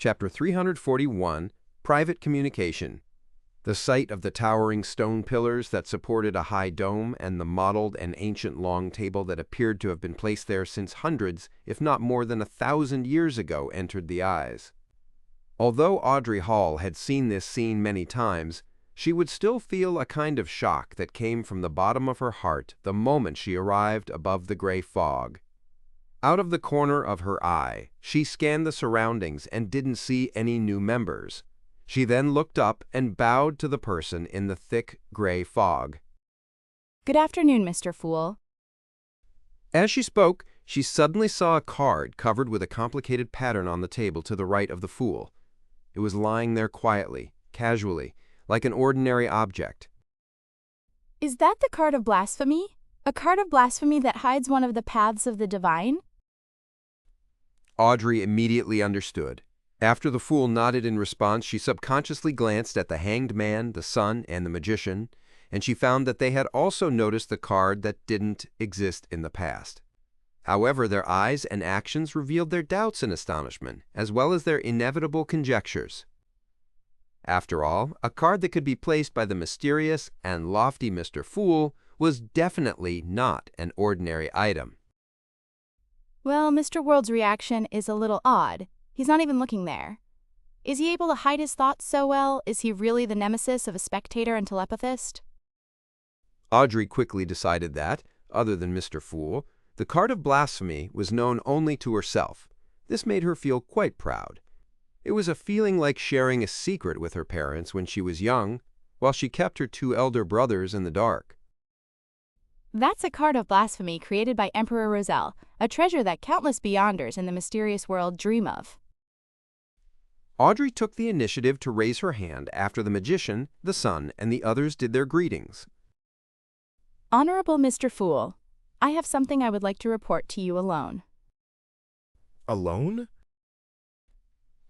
Chapter 341, Private Communication. The sight of the towering stone pillars that supported a high dome and the mottled and ancient long table that appeared to have been placed there since hundreds, if not more than 1,000 years ago, entered the eyes. Although Audrey Hall had seen this scene many times, she would still feel a kind of shock that came from the bottom of her heart the moment she arrived above the gray fog. Out of the corner of her eye, she scanned the surroundings and didn't see any new members. She then looked up and bowed to the person in the thick gray fog. Good afternoon, Mr. Fool. As she spoke, she suddenly saw a card covered with a complicated pattern on the table to the right of the Fool. It was lying there quietly, casually, like an ordinary object. Is that the card of blasphemy? A card of blasphemy that hides one of the paths of the divine? Audrey immediately understood. After the Fool nodded in response, she subconsciously glanced at the Hanged Man, the Sun, and the Magician, and she found that they had also noticed the card that didn't exist in the past. However, their eyes and actions revealed their doubts and astonishment, as well as their inevitable conjectures. After all, a card that could be placed by the mysterious and lofty Mr. Fool was definitely not an ordinary item. Well, Mr. World's reaction is a little odd. He's not even looking there. Is he able to hide his thoughts so well? Is he really the nemesis of a spectator and telepathist? Audrey quickly decided that, other than Mr. Fool, the card of blasphemy was known only to herself. This made her feel quite proud. It was a feeling like sharing a secret with her parents when she was young, while she kept her 2 elder brothers in the dark. That's a card of blasphemy created by Emperor Roselle, a treasure that countless beyonders in the mysterious world dream of. Audrey took the initiative to raise her hand after the Magician, the Sun, and the others did their greetings. Honorable Mr. Fool, I have something I would like to report to you alone. Alone?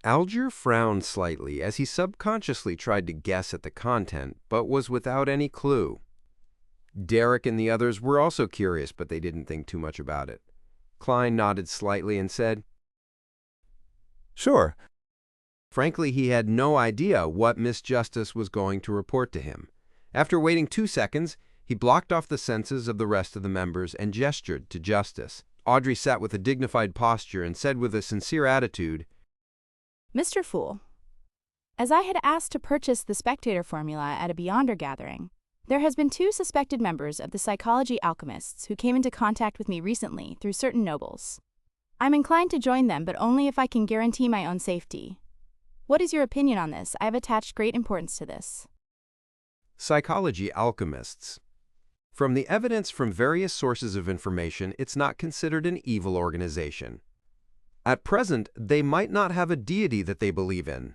Alger frowned slightly as he subconsciously tried to guess at the content, but was without any clue. Derek and the others were also curious, but they didn't think too much about it. Klein nodded slightly and said, Sure. Frankly, he had no idea what Miss Justice was going to report to him. After waiting 2 seconds, he blocked off the senses of the rest of the members and gestured to Justice. Audrey sat with a dignified posture and said with a sincere attitude, Mr. Fool, as I had asked to purchase the spectator formula at a Beyonder gathering, there has been 2 suspected members of the psychology alchemists who came into contact with me recently through certain nobles. I'm inclined to join them, but only if I can guarantee my own safety. What is your opinion on this? I have attached great importance to this. Psychology alchemists. From the evidence from various sources of information, it's not considered an evil organization. At present, they might not have a deity that they believe in.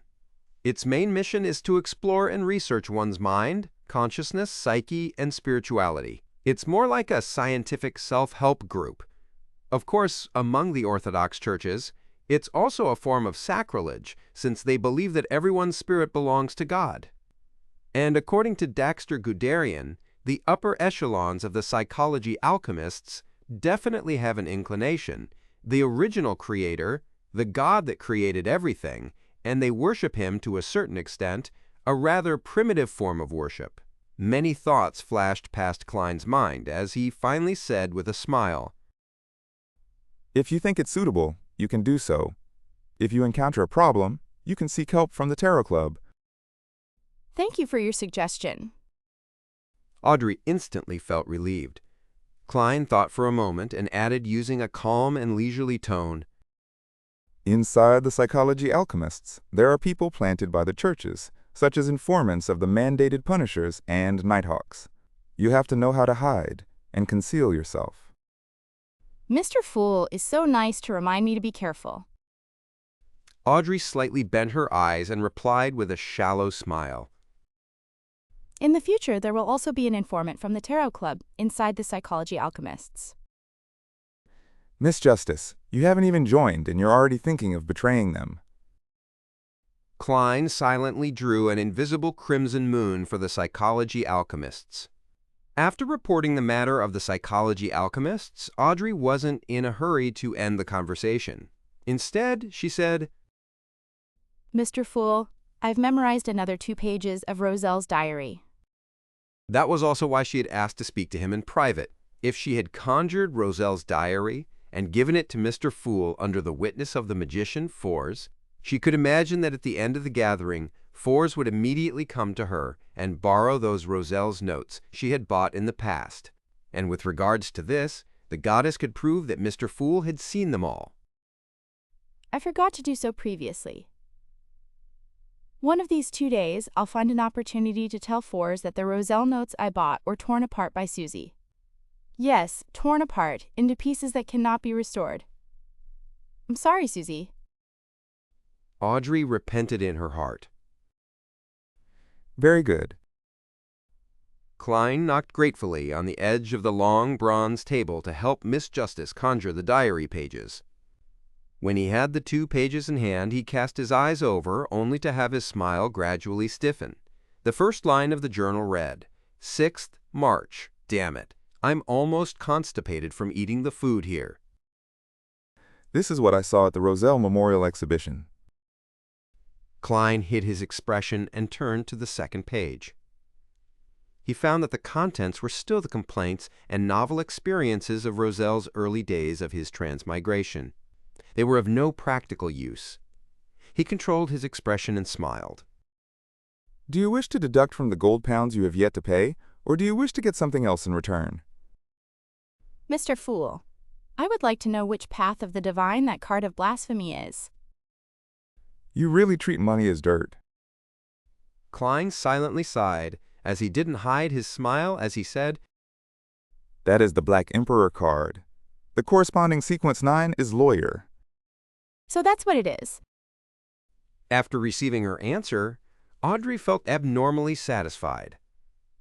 Its main mission is to explore and research one's mind, consciousness, psyche, and spirituality. It's more like a scientific self-help group. Of course, among the Orthodox churches, it's also a form of sacrilege, since they believe that everyone's spirit belongs to God. And according to Daxter Guderian, the upper echelons of the psychology alchemists definitely have an inclination, the original creator, the God that created everything, and they worship him to a certain extent, a rather primitive form of worship. Many thoughts flashed past Klein's mind as he finally said with a smile, If you think it's suitable, you can do so. If you encounter a problem, you can seek help from the Tarot Club. Thank you for your suggestion. Audrey instantly felt relieved. Klein thought for a moment and added using a calm and leisurely tone, Inside the psychology alchemists, there are people planted by the churches, such as informants of the mandated punishers and nighthawks. You have to know how to hide and conceal yourself. Mr. Fool is so nice to remind me to be careful. Audrey slightly bent her eyes and replied with a shallow smile. In the future, there will also be an informant from the Tarot Club inside the psychology alchemists. Miss Justice, you haven't even joined and you're already thinking of betraying them. Klein silently drew an invisible crimson moon for the psychology alchemists. After reporting the matter of the psychology alchemists, Audrey wasn't in a hurry to end the conversation. Instead, she said, Mr. Fool, I've memorized another 2 pages of Roselle's diary. That was also why she had asked to speak to him in private. If she had conjured Roselle's diary and given it to Mr. Fool under the witness of the magician, Fours, she could imagine that at the end of the gathering, Fours would immediately come to her and borrow those Roselle's notes she had bought in the past. And with regards to this, the goddess could prove that Mr. Fool had seen them all. I forgot to do so previously. One of these 2 days, I'll find an opportunity to tell Fours that the Roselle notes I bought were torn apart by Susie. Yes, torn apart, into pieces that cannot be restored. I'm sorry, Susie. Audrey repented in her heart. Very good. Klein knocked gratefully on the edge of the long bronze table to help Miss Justice conjure the diary pages. When he had the 2 pages in hand, he cast his eyes over, only to have his smile gradually stiffen. The first line of the journal read, 6th March. Damn it. I'm almost constipated from eating the food here. This is what I saw at the Roselle Memorial Exhibition. Klein hid his expression and turned to the second page. He found that the contents were still the complaints and novel experiences of Roselle's early days of his transmigration. They were of no practical use. He controlled his expression and smiled. Do you wish to deduct from the gold pounds you have yet to pay, or do you wish to get something else in return? Mr. Fool, I would like to know which path of the divine that card of blasphemy is. You really treat money as dirt. Klein silently sighed, as he didn't hide his smile as he said, That is the Black Emperor card. The corresponding sequence 9 is lawyer. So that's what it is. After receiving her answer, Audrey felt abnormally satisfied.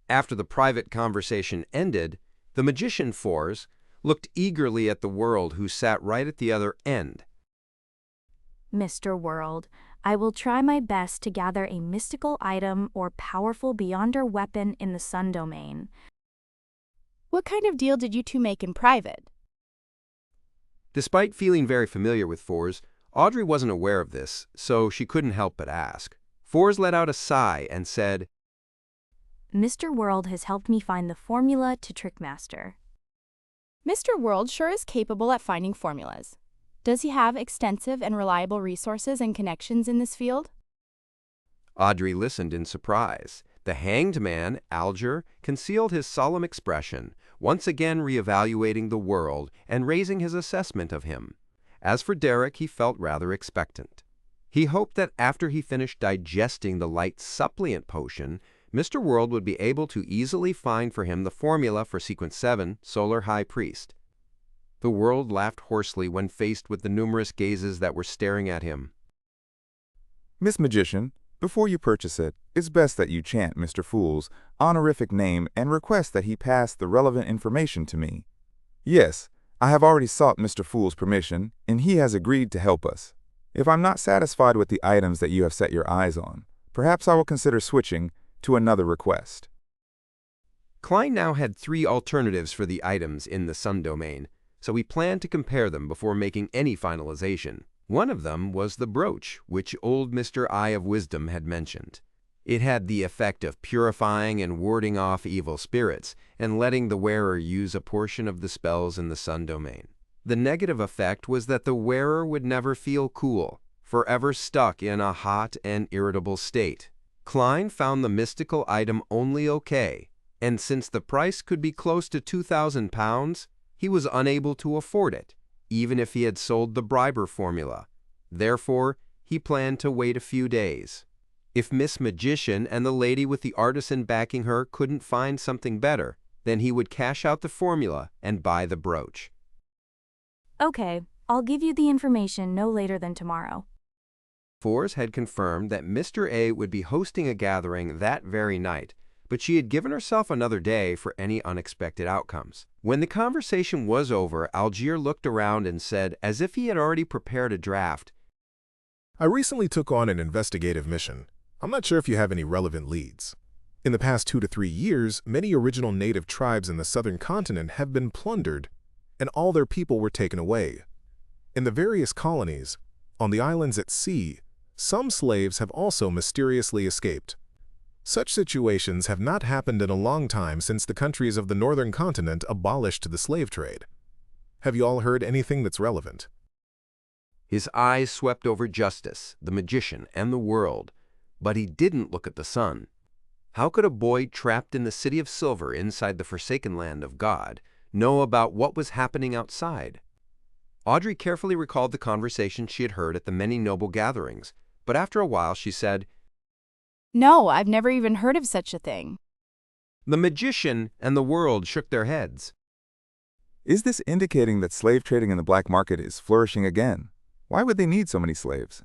After the private conversation ended, the magician Fours looked eagerly at the World, who sat right at the other end. Mr. World, I will try my best to gather a mystical item or powerful beyonder weapon in the Sun domain. What kind of deal did you 2 make in private? Despite feeling very familiar with Fours, Audrey wasn't aware of this, so she couldn't help but ask. Fours let out a sigh and said, Mr. World has helped me find the formula to Trickmaster. Mr. World sure is capable at finding formulas. Does he have extensive and reliable resources and connections in this field? Audrey listened in surprise. The hanged man, Alger, concealed his solemn expression, once again reevaluating the World and raising his assessment of him. As for Derek, he felt rather expectant. He hoped that after he finished digesting the light suppliant potion, Mr. World would be able to easily find for him the formula for Sequence 7, Solar High Priest. The World laughed hoarsely when faced with the numerous gazes that were staring at him. Miss Magician, before you purchase it, it's best that you chant Mr. Fool's honorific name and request that he pass the relevant information to me. Yes, I have already sought Mr. Fool's permission, and he has agreed to help us. If I'm not satisfied with the items that you have set your eyes on, perhaps I will consider switching to another request. Klein now had 3 alternatives for the items in the Sun domain, so he planned to compare them before making any finalization. One of them was the brooch, which old Mr. Eye of Wisdom had mentioned. It had the effect of purifying and warding off evil spirits and letting the wearer use a portion of the spells in the Sun domain. The negative effect was that the wearer would never feel cool, forever stuck in a hot and irritable state. Klein found the mystical item only okay, and since the price could be close to £2,000, he was unable to afford it, even if he had sold the Briber formula. Therefore, he planned to wait a few days. If Miss Magician and the lady with the artisan backing her couldn't find something better, then he would cash out the formula and buy the brooch. Okay, I'll give you the information no later than tomorrow. Fours had confirmed that Mr. A would be hosting a gathering that very night, but she had given herself another day for any unexpected outcomes. When the conversation was over, Alger looked around and said, as if he had already prepared a draft, I recently took on an investigative mission. I'm not sure if you have any relevant leads. In the past 2 to 3 years, many original native tribes in the southern continent have been plundered, and all their people were taken away. In the various colonies, on the islands at sea, some slaves have also mysteriously escaped. Such situations have not happened in a long time since the countries of the northern continent abolished the slave trade. Have you all heard anything that's relevant? His eyes swept over justice, the magician, and the world, but he didn't look at the sun. How could a boy trapped in the city of silver inside the forsaken land of God know about what was happening outside? Audrey carefully recalled the conversation she had heard at the many noble gatherings, but after a while she said, No, I've never even heard of such a thing. The magician and the world shook their heads. Is this indicating that slave trading in the black market is flourishing again? Why would they need so many slaves?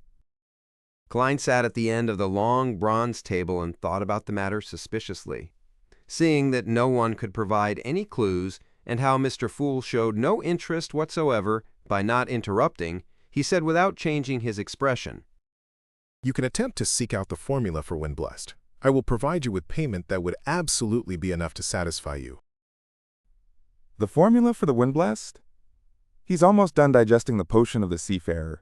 Klein sat at the end of the long bronze table and thought about the matter suspiciously. Seeing that no one could provide any clues and how Mr. Fool showed no interest whatsoever by not interrupting, he said without changing his expression, You can attempt to seek out the formula for when blessed. I will provide you with payment that would absolutely be enough to satisfy you. The formula for the windblast? He's almost done digesting the potion of the seafarer.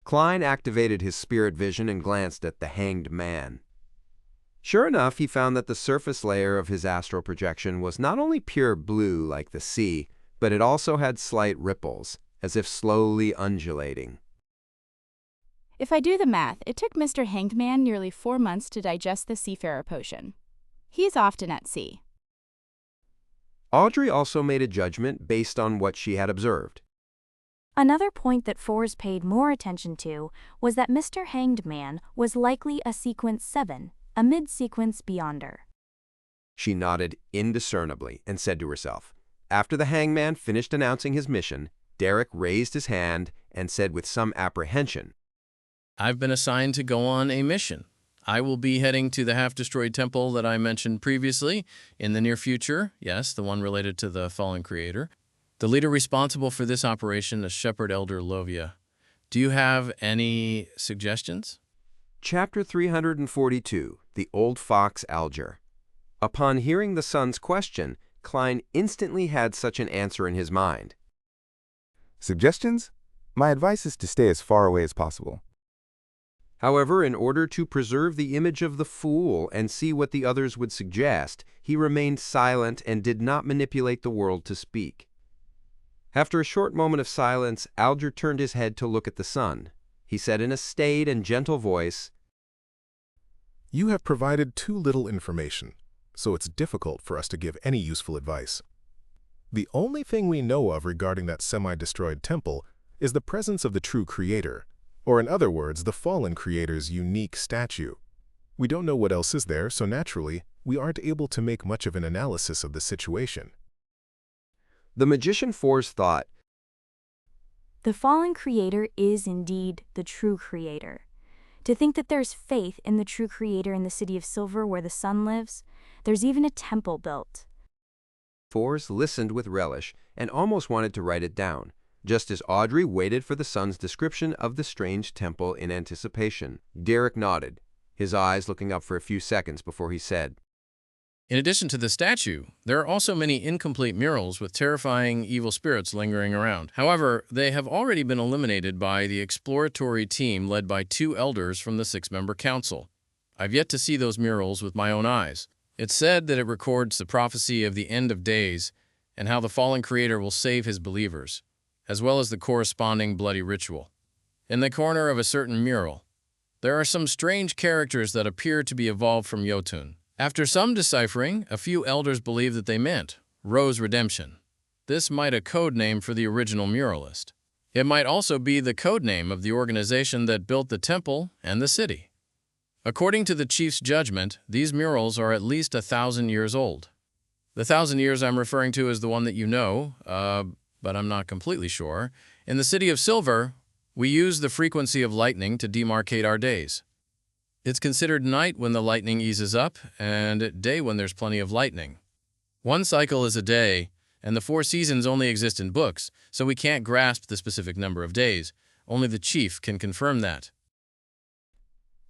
Klein activated his spirit vision and glanced at the hanged man. Sure enough, he found that the surface layer of his astral projection was not only pure blue like the sea, but it also had slight ripples, as if slowly undulating. If I do the math, it took Mr. Hanged Man nearly 4 months to digest the seafarer potion. He's often at sea. Audrey also made a judgment based on what she had observed. Another point that Forbes paid more attention to was that Mr. Hanged Man was likely a sequence 7, a mid-sequence beyonder. She nodded indiscernibly and said to herself. After the hangman finished announcing his mission, Derek raised his hand and said with some apprehension, I've been assigned to go on a mission. I will be heading to the half-destroyed temple that I mentioned previously in the near future. Yes, the one related to the fallen creator. The leader responsible for this operation is Shepherd Elder Lovia. Do you have any suggestions? Chapter 342, The Old Fox Alger. Upon hearing the son's question, Klein instantly had such an answer in his mind. Suggestions? My advice is to stay as far away as possible. However, in order to preserve the image of the fool and see what the others would suggest, he remained silent and did not manipulate the world to speak. After a short moment of silence, Alger turned his head to look at the sun. He said in a staid and gentle voice, You have provided too little information, so it's difficult for us to give any useful advice. The only thing we know of regarding that semi-destroyed temple is the presence of the true creator, or in other words, the fallen creator's unique statue. We don't know what else is there, so naturally, we aren't able to make much of an analysis of the situation. The magician Force thought, The fallen creator is indeed the true creator. To think that there's faith in the true creator in the city of silver where the sun lives, there's even a temple built. Force listened with relish and almost wanted to write it down, just as Audrey waited for the son's description of the strange temple in anticipation. Derek nodded, his eyes looking up for a few seconds before he said, In addition to the statue, there are also many incomplete murals with terrifying evil spirits lingering around. However, they have already been eliminated by the exploratory team led by 2 elders from the 6-member council. I've yet to see those murals with my own eyes. It's said that it records the prophecy of the end of days and how the fallen creator will save his believers, as well as the corresponding bloody ritual. In the corner of a certain mural, there are some strange characters that appear to be evolved from Jotun. After some deciphering, a few elders believe that they meant Rose Redemption. This might a code name for the original muralist. It might also be the code name of the organization that built the temple and the city. According to the chief's judgment, these murals are at least 1,000 years old. The 1,000 years I'm referring to is the one that you know, but I'm not completely sure. In the city of Silver, we use the frequency of lightning to demarcate our days. It's considered night when the lightning eases up, and day when there's plenty of lightning. One cycle is a day, and the 4 seasons only exist in books, so we can't grasp the specific number of days. Only the chief can confirm that.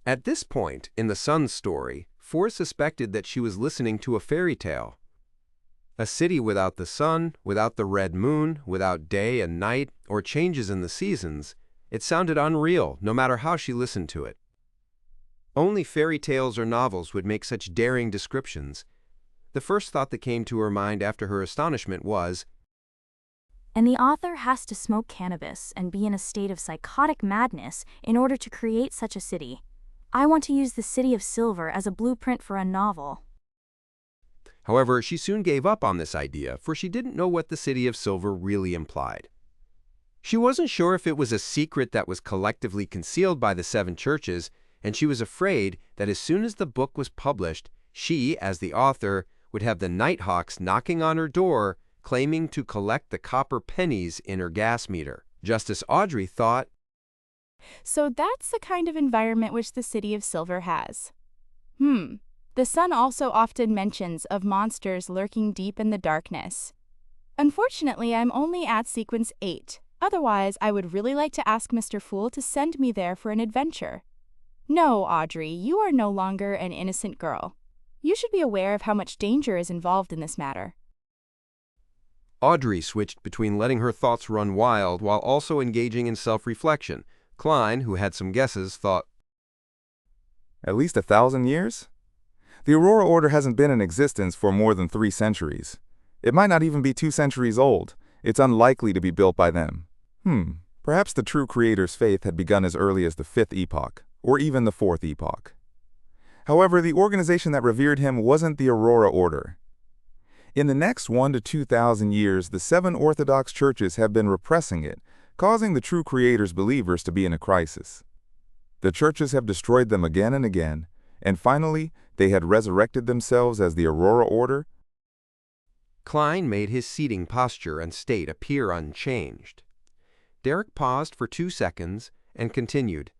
At this point in the sun's story, Force suspected that she was listening to a fairy tale. A city without the sun, without the red moon, without day and night, or changes in the seasons, It sounded unreal, no matter how she listened to it. Only fairy tales or novels would make such daring descriptions. The first thought that came to her mind after her astonishment was, And the author has to smoke cannabis and be in a state of psychotic madness in order to create such a city. I want to use the City of Silver as a blueprint for a novel. However, she soon gave up on this idea, for she didn't know what the City of Silver really implied. She wasn't sure if it was a secret that was collectively concealed by the 7 churches, and she was afraid that as soon as the book was published, she, as the author, would have the Nighthawks knocking on her door, claiming to collect the copper pennies in her gas meter. Justice Audrey thought, So that's the kind of environment which the City of Silver has. The Sun also often mentions of monsters lurking deep in the darkness. Unfortunately, I'm only at sequence 8. Otherwise, I would really like to ask Mr. Fool to send me there for an adventure. No, Audrey, you are no longer an innocent girl. You should be aware of how much danger is involved in this matter. Audrey switched between letting her thoughts run wild while also engaging in self-reflection. Klein, who had some guesses, thought, At least 1,000 years? The Aurora Order hasn't been in existence for more than 3 centuries. It might not even be 2 centuries old. It's unlikely to be built by them. Perhaps the true creator's faith had begun as early as the 5th epoch, or even the 4th epoch. However, the organization that revered him wasn't the Aurora Order. In the next 1 to 2,000 years, the 7 Orthodox churches have been repressing it, causing the true creator's believers to be in a crisis. The churches have destroyed them again and again, and finally, they had resurrected themselves as the Aurora Order. Klein made his seating posture and state appear unchanged. Derek paused for 2 seconds and continued.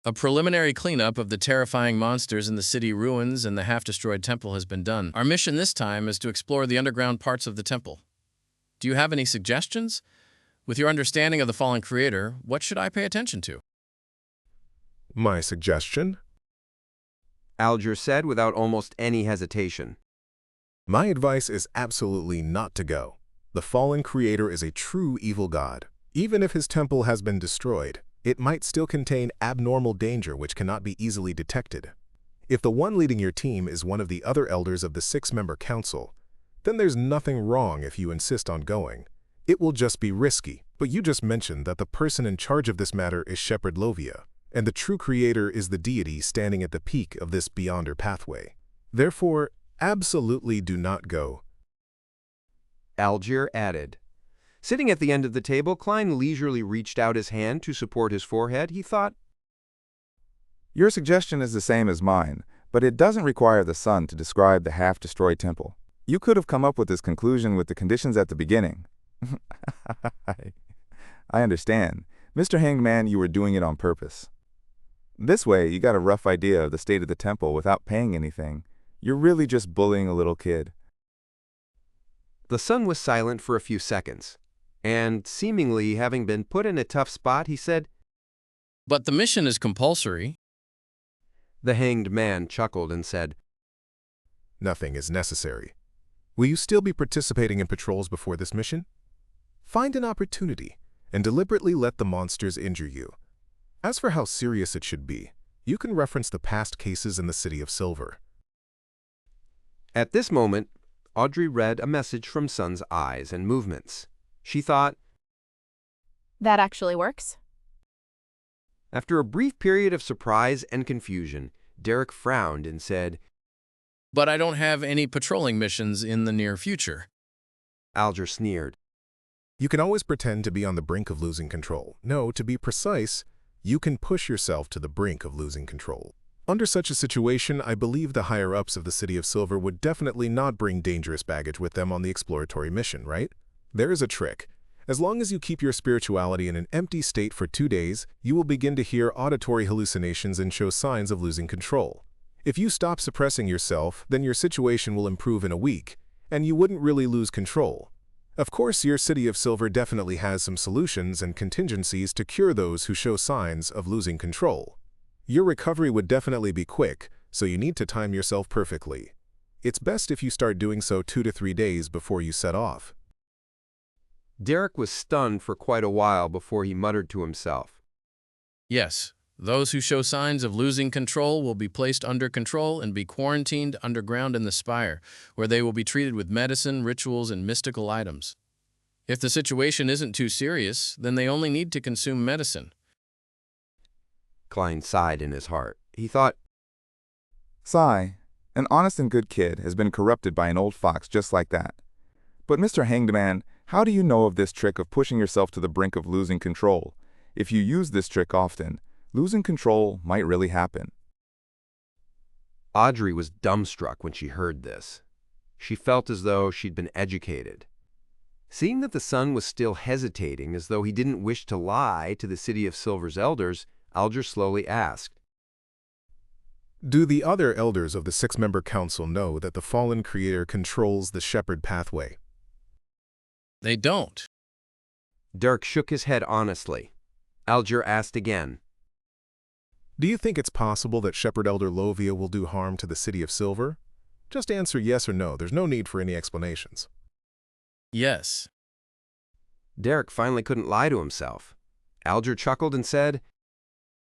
A preliminary cleanup of the terrifying monsters in the city ruins and the half-destroyed temple has been done. Our mission this time is to explore the underground parts of the temple. Do you have any suggestions? With your understanding of the fallen creator, what should I pay attention to? My suggestion? Alger said without almost any hesitation. My advice is absolutely not to go. The fallen creator is a true evil god. Even if his temple has been destroyed, it might still contain abnormal danger which cannot be easily detected. If the one leading your team is one of the other elders of the 6-member council, then there's nothing wrong if you insist on going. It will just be risky, but you just mentioned that the person in charge of this matter is Shepherd Lovia, and the true creator is the deity standing at the peak of this beyonder pathway. Therefore, absolutely do not go. Alger added. Sitting at the end of the table, Klein leisurely reached out his hand to support his forehead. He thought, Your suggestion is the same as mine, but it doesn't require the Sun to describe the half-destroyed temple. You could have come up with this conclusion with the conditions at the beginning. I understand. Mr. Hangman, you were doing it on purpose. This way, you got a rough idea of the state of the temple without paying anything. You're really just bullying a little kid. The Sun was silent for a few seconds, and seemingly having been put in a tough spot, he said, But the mission is compulsory. The Hanged Man chuckled and said, Nothing is necessary. Will you still be participating in patrols before this mission? Find an opportunity and deliberately let the monsters injure you. As for how serious it should be, you can reference the past cases in the City of Silver. At this moment, Audrey read a message from Sun's eyes and movements. She thought, That actually works. After a brief period of surprise and confusion, Derek frowned and said, But I don't have any patrolling missions in the near future. Alger sneered. You can always pretend to be on the brink of losing control. No, to be precise, you can push yourself to the brink of losing control. Under such a situation, I believe the higher-ups of the City of Silver would definitely not bring dangerous baggage with them on the exploratory mission, right? There is a trick. As long as you keep your spirituality in an empty state for 2 days, you will begin to hear auditory hallucinations and show signs of losing control. If you stop suppressing yourself, then your situation will improve in a week, and you wouldn't really lose control. Of course, your City of Silver definitely has some solutions and contingencies to cure those who show signs of losing control. Your recovery would definitely be quick, so you need to time yourself perfectly. It's best if you start doing so 2 to 3 days before you set off. Derek was stunned for quite a while before he muttered to himself. Yes, those who show signs of losing control will be placed under control and be quarantined underground in the spire, where they will be treated with medicine, rituals, and mystical items. If the situation isn't too serious, then they only need to consume medicine. Klein sighed in his heart. He thought, Sigh, an honest and good kid has been corrupted by an old fox just like that. But Mr. Hanged Man, how do you know of this trick of pushing yourself to the brink of losing control? If you use this trick often, losing control might really happen. Audrey was dumbstruck when she heard this. She felt as though she'd been educated. Seeing that the son was still hesitating, as though he didn't wish to lie to the City of Silver's elders, Alger slowly asked, Do the other elders of the six-member council know that the fallen creator controls the shepherd pathway? They don't. Derek shook his head honestly. Alger asked again, Do you think it's possible that Shepherd Elder Lovia will do harm to the City of Silver? Just answer yes or no. There's no need for any explanations. Yes. Derek finally couldn't lie to himself. Alger chuckled and said,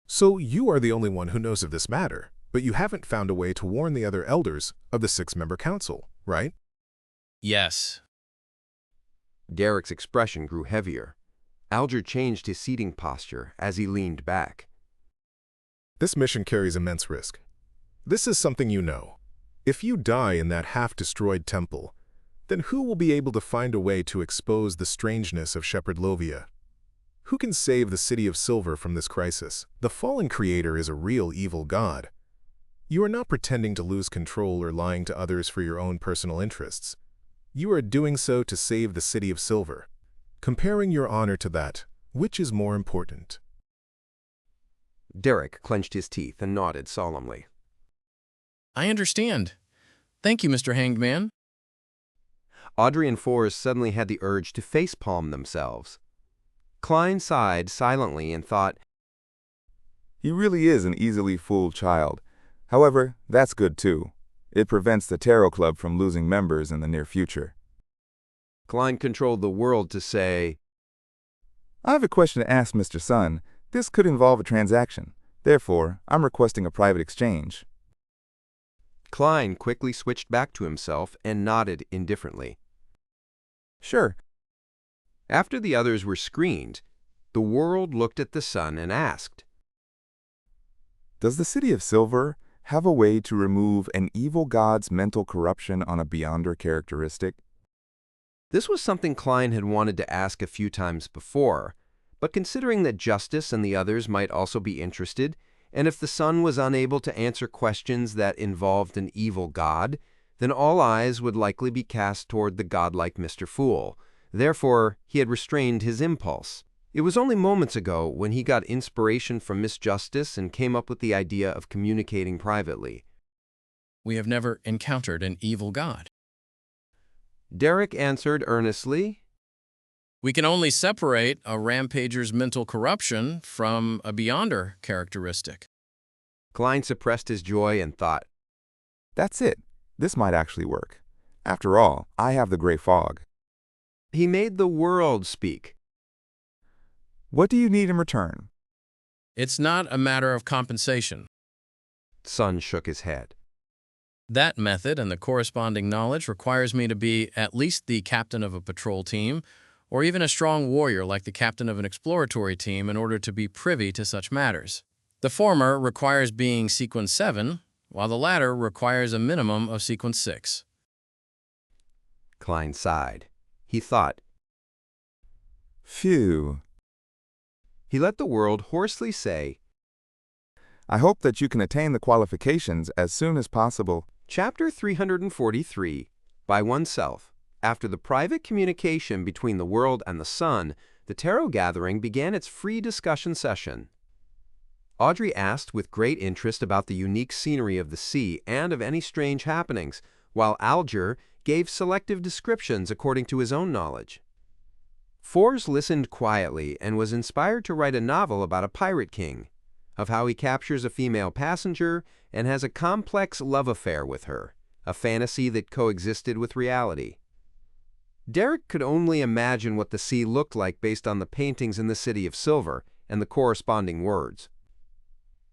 So you are the only one who knows of this matter, but you haven't found a way to warn the other elders of the six-member council, right? Yes. Derek's expression grew heavier. Alger changed his seating posture as he leaned back. This mission carries immense risk. This is something you know. If you die in that half-destroyed temple, then who will be able to find a way to expose the strangeness of Shepherd Lovia? Who can save the City of Silver from this crisis? The fallen creator is a real evil god. You are not pretending to lose control or lying to others for your own personal interests. You are doing so to save the City of Silver. Comparing your honor to that, which is more important? Derek clenched his teeth and nodded solemnly. I understand. Thank you, Mr. Hanged Man. Audrey and Forrest suddenly had the urge to facepalm themselves. Klein sighed silently and thought, He really is an easily fooled child. However, that's good too. It prevents the Tarot Club from losing members in the near future. Klein controlled the world to say, I have a question to ask Mr. Sun. This could involve a transaction. Therefore, I'm requesting a private exchange. Klein quickly switched back to himself and nodded indifferently. Sure. After the others were screened, the world looked at the sun and asked, Does the City of Silver have a way to remove an evil god's mental corruption on a Beyonder characteristic? This was something Klein had wanted to ask a few times before, but considering that Justice and the others might also be interested, and if the sun was unable to answer questions that involved an evil god, then all eyes would likely be cast toward the godlike Mr. Fool. Therefore, he had restrained his impulse. It was only moments ago when he got inspiration from Miss Justice and came up with the idea of communicating privately. We have never encountered an evil god. Derek answered earnestly, We can only separate a rampager's mental corruption from a Beyonder characteristic. Klein suppressed his joy and thought, That's it. This might actually work. After all, I have the gray fog. He made the world speak. What do you need in return? It's not a matter of compensation. Sun shook his head. That method and the corresponding knowledge requires me to be at least the captain of a patrol team, or even a strong warrior like the captain of an exploratory team in order to be privy to such matters. The former requires being Sequence 7, while the latter requires a minimum of Sequence 6. Klein sighed. He thought. Phew. He let the world hoarsely say, I hope that you can attain the qualifications as soon as possible. Chapter 343, By Oneself. After the private communication between the world and the sun, the tarot gathering began its free discussion session. Audrey asked with great interest about the unique scenery of the sea and of any strange happenings, while Alger gave selective descriptions according to his own knowledge. Forrest listened quietly and was inspired to write a novel about a pirate king, of how he captures a female passenger and has a complex love affair with her, a fantasy that coexisted with reality. Derek could only imagine what the sea looked like based on the paintings in the City of Silver and the corresponding words.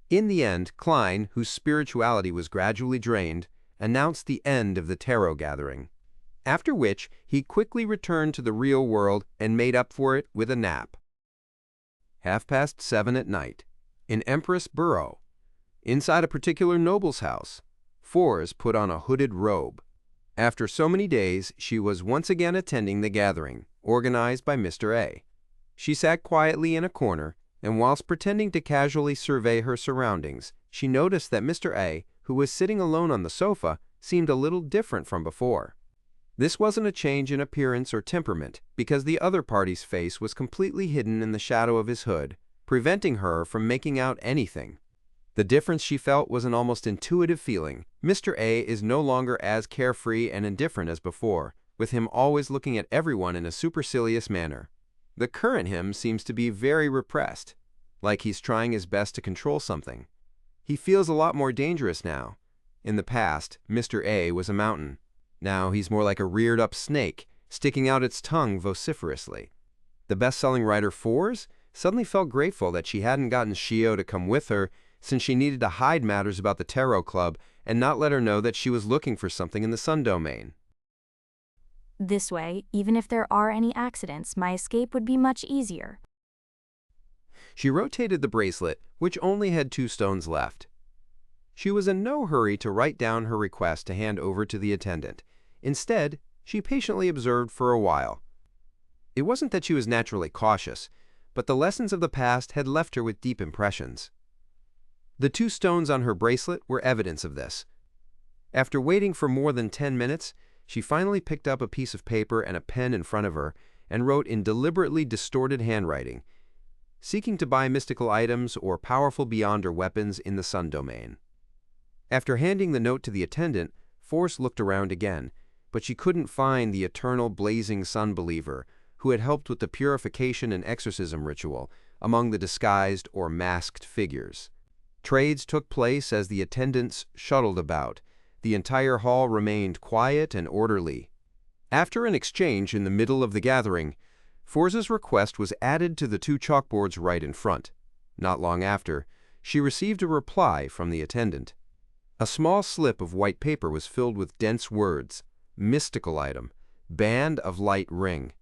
In the end, Klein, whose spirituality was gradually drained, announced the end of the tarot gathering, after which he quickly returned to the real world and made up for it with a nap. 7:30 at night, in Empress Borough, inside a particular noble's house, Fours put on a hooded robe. After so many days, she was once again attending the gathering, organized by Mr. A. She sat quietly in a corner, and whilst pretending to casually survey her surroundings, she noticed that Mr. A, who was sitting alone on the sofa, seemed a little different from before. This wasn't a change in appearance or temperament, because the other party's face was completely hidden in the shadow of his hood, preventing her from making out anything. The difference she felt was an almost intuitive feeling. Mr. A is no longer as carefree and indifferent as before, with him always looking at everyone in a supercilious manner. The current him seems to be very repressed, like he's trying his best to control something. He feels a lot more dangerous now. In the past, Mr. A was a mountain. Now he's more like a reared-up snake, sticking out its tongue vociferously. The best-selling writer Fours suddenly felt grateful that she hadn't gotten Shio to come with her, since she needed to hide matters about the Tarot Club and not let her know that she was looking for something in the Sun domain. This way, even if there are any accidents, my escape would be much easier. She rotated the bracelet, which only had 2 stones left. She was in no hurry to write down her request to hand over to the attendant. Instead, she patiently observed for a while. It wasn't that she was naturally cautious, but the lessons of the past had left her with deep impressions. The 2 stones on her bracelet were evidence of this. After waiting for more than 10 minutes, she finally picked up a piece of paper and a pen in front of her and wrote in deliberately distorted handwriting, seeking to buy mystical items or powerful beyonder weapons in the Sun domain. After handing the note to the attendant, Force looked around again, but she couldn't find the eternal blazing sun believer who had helped with the purification and exorcism ritual among the disguised or masked figures. Trades took place as the attendants shuttled about. The entire hall remained quiet and orderly. After an exchange in the middle of the gathering, Force's request was added to the 2 chalkboards right in front. Not long after, she received a reply from the attendant. A small slip of white paper was filled with dense words. Mystical item. Band of light ring.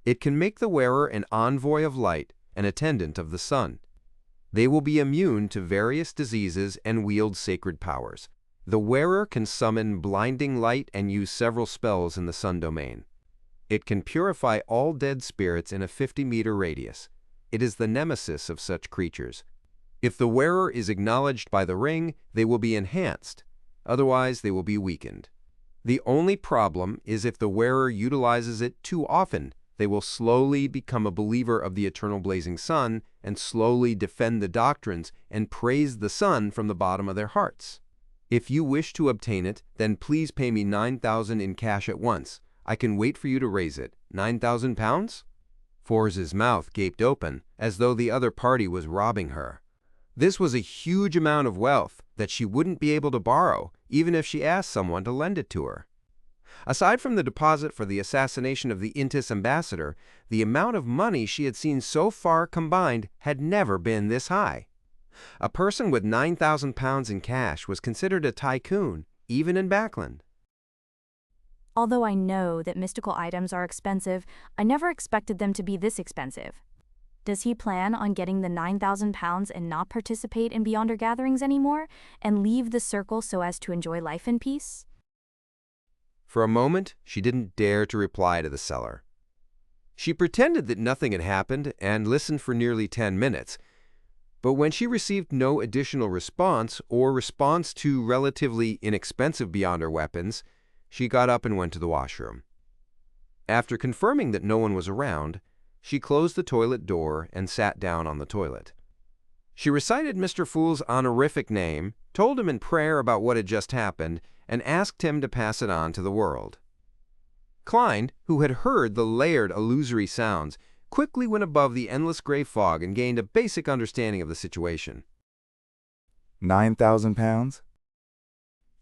It can make the wearer an envoy of light, an attendant of the sun. They will be immune to various diseases and wield sacred powers. The wearer can summon blinding light and use several spells in the Sun domain. It can purify all dead spirits in a 50-meter radius. It is the nemesis of such creatures. If the wearer is acknowledged by the ring, they will be enhanced. Otherwise, they will be weakened. The only problem is if the wearer utilizes it too often, they will slowly become a believer of the eternal blazing sun and slowly defend the doctrines and praise the sun from the bottom of their hearts. If you wish to obtain it, then please pay me 9,000 in cash at once. I can wait for you to raise it. 9,000 pounds? Forz's mouth gaped open, as though the other party was robbing her. This was a huge amount of wealth that she wouldn't be able to borrow, even if she asked someone to lend it to her. Aside from the deposit for the assassination of the Intis ambassador, the amount of money she had seen so far combined had never been this high. A person with 9,000 pounds in cash was considered a tycoon, even in Backland. Although I know that mystical items are expensive, I never expected them to be this expensive. Does he plan on getting the 9,000 pounds and not participate in Beyonder gatherings anymore, and leave the circle so as to enjoy life in peace? For a moment, she didn't dare to reply to the seller. She pretended that nothing had happened and listened for nearly 10 minutes, but when she received no additional response or response to relatively inexpensive Beyonder weapons, she got up and went to the washroom. After confirming that no one was around, she closed the toilet door and sat down on the toilet. She recited Mr. Fool's honorific name, told him in prayer about what had just happened, and asked him to pass it on to the world. Klein, who had heard the layered illusory sounds, quickly went above the endless gray fog and gained a basic understanding of the situation. 9,000 pounds?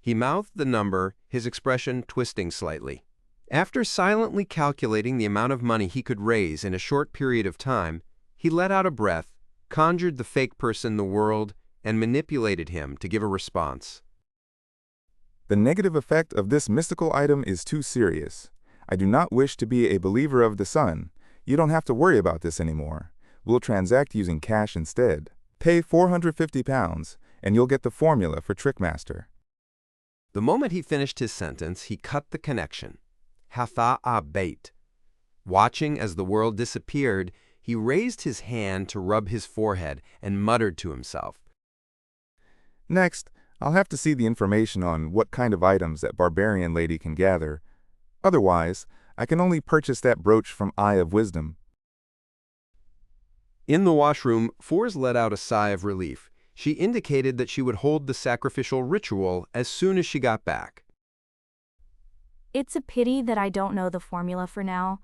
He mouthed the number, his expression twisting slightly. After silently calculating the amount of money he could raise in a short period of time, he let out a breath, conjured the fake person in the world, and manipulated him to give a response. The negative effect of this mystical item is too serious. I do not wish to be a believer of the sun. You don't have to worry about this anymore. We'll transact using cash instead. Pay £450 and you'll get the formula for Trickmaster. The moment he finished his sentence, he cut the connection. Hatha bait. Watching as the world disappeared, he raised his hand to rub his forehead and muttered to himself. Next, I'll have to see the information on what kind of items that barbarian lady can gather. Otherwise, I can only purchase that brooch from Eye of Wisdom. In the washroom, Fours let out a sigh of relief. She indicated that she would hold the sacrificial ritual as soon as she got back. It's a pity that I don't know the formula for now.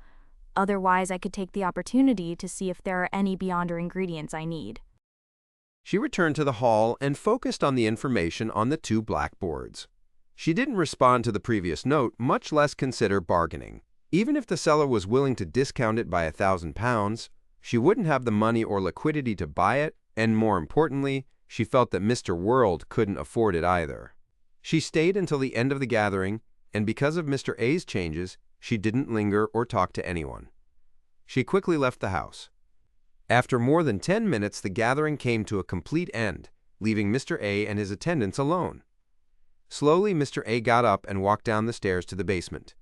Otherwise, I could take the opportunity to see if there are any Beyonder ingredients I need. She returned to the hall and focused on the information on the 2 blackboards. She didn't respond to the previous note, much less consider bargaining. Even if the seller was willing to discount it by £1,000, she wouldn't have the money or liquidity to buy it, and more importantly, she felt that Mr. World couldn't afford it either. She stayed until the end of the gathering, and because of Mr. A's changes, she didn't linger or talk to anyone. She quickly left the house. After more than 10 minutes, the gathering came to a complete end, leaving Mr. A and his attendants alone. Slowly, Mr. A got up and walked down the stairs to the basement.